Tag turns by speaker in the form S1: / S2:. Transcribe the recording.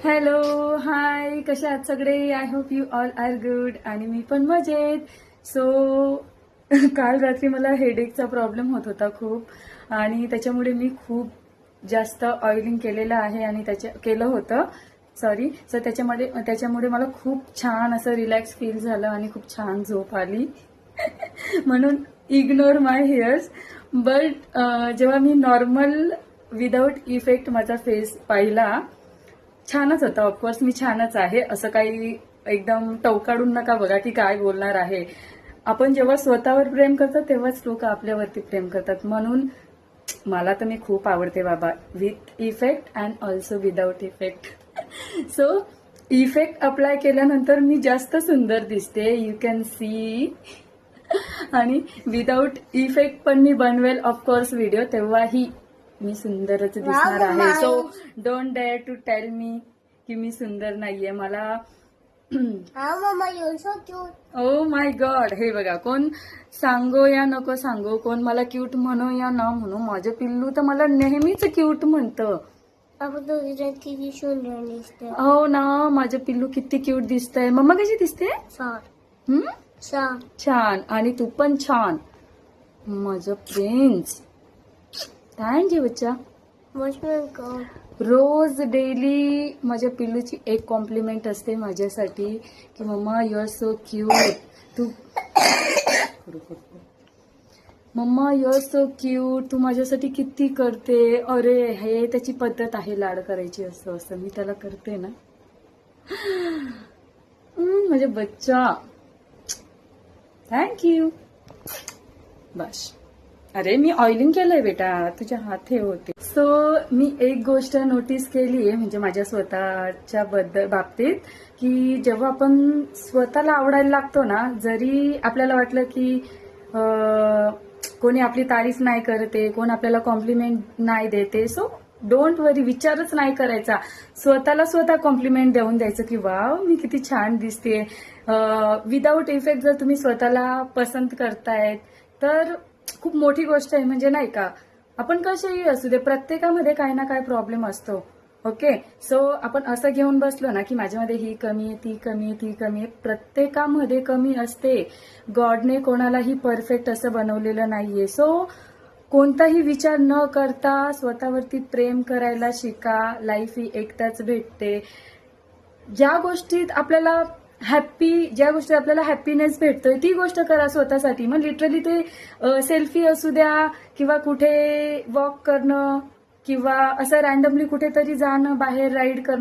S1: Hello, हाय, कसे आहात सगळे? I hope you all are good. आणि मी पण मजेत. सो काल रात्री मला हेडेकचा प्रॉब्लेम होत होता खूप, आणि त्याच्यामुळे मी खूप जास्त ऑइलिंग केलेलं आहे आणि केलं होतं सॉरी. सो त्याच्यामुळे मला खूप छान असं रिलॅक्स फील झालं आणि खूप छान झोप आली. म्हणून इग्नोर माय हेअर्स. बट जेव्हा मी नॉर्मल विदाऊट इफेक्ट माझा फेस पाहिला, छानच होता. ऑफकोर्स मी छानच आहे, असं काही एकदम टवकाडून नका बघा की काय बोलणार आहे. आपण जेव्हा स्वतःवर प्रेम करतो तेव्हाच लोक आपल्यावरती प्रेम करतात. म्हणून मला तर मी खूप आवडते बाबा, with effect and also without effect. So effect apply केल्यानंतर मी जास्त सुंदर दिसते, यू कॅन सी. आणि विदाऊट इफेक्ट पण मी बनवेल ऑफकोर्स व्हिडिओ, तेव्हाही मी सुंदरच दिसणार आहे. So don't dare to tell me की मी सुंदर नाहीये. मला ओ माय गॉड, हे बघा, कोण सांगो या नको सांगो, कोण मला क्यूट म्हणो या ना म्हणो, माझं पिल्लू तर मला नेहमीच क्यूट म्हणतं. हो ना, माझं पिल्लू किती क्यूट दिसतंय. मम्मा कशी दिसते? छान. आणि तू पण छान, माझं प्रिन्स. थँक यू बच्चा. रोज डेली माझ्या पिल्लूची एक कॉम्प्लिमेंट असते माझ्यासाठी की मम्मा यू आर सो क्यूट. मम्मा यू आर सो क्यूट, तू माझ्यासाठी किती करते. अरे, हे त्याची पद्धत आहे लाड करायची. असं असं मी त्याला करते ना. माझे बच्चा, थँक्यू. बस. अरे, मी ऑइलिंग केलंय बेटा, तुझ्या हात हे होते. सो मी एक गोष्ट नोटीस केली आहे, म्हणजे माझ्या स्वतःच्या बाबतीत, की जेव्हा आपण स्वतःला आवडायला लागतो ना, जरी आपल्याला वाटलं की कोणी आपली तारीफ नाही करते, कोण आपल्याला कॉम्प्लिमेंट नाही देते, सो डोंट वरी, विचारच नाही करायचा. स्वतःला स्वतः कॉम्प्लिमेंट देऊन द्यायचं की वाव, मी किती छान दिसते. विदाऊट इफेक्ट जर तुम्ही स्वतःला पसंत करतायत तर खूप मोठी गोष्ट आहे, म्हणजे नाही का. आपण कसेही असू दे, प्रत्येकामध्ये काही ना काही प्रॉब्लेम असतो. ओके, सो आपण असं घेऊन बसलो ना की माझ्यामध्ये ही कमी आहे, ती कमी आहे, ती कमी आहे. प्रत्येकामध्ये कमी असते. गॉडने कोणालाही परफेक्ट असं बनवलेलं नाहीये. सो कोणताही विचार न करता स्वतःवरती प्रेम करायला शिका. लाईफ ही एकदाच भेटते. ज्या गोष्टीत आपल्याला हॅपीनेस भेटतोय ती गोष्ट करा स्वतःसाठी. मग लिटरली ते सेल्फी असू द्या, किंवा कुठे वॉक करणं, किंवा असं रॅन्डमली कुठेतरी जाणं, बाहेर राईड करणं.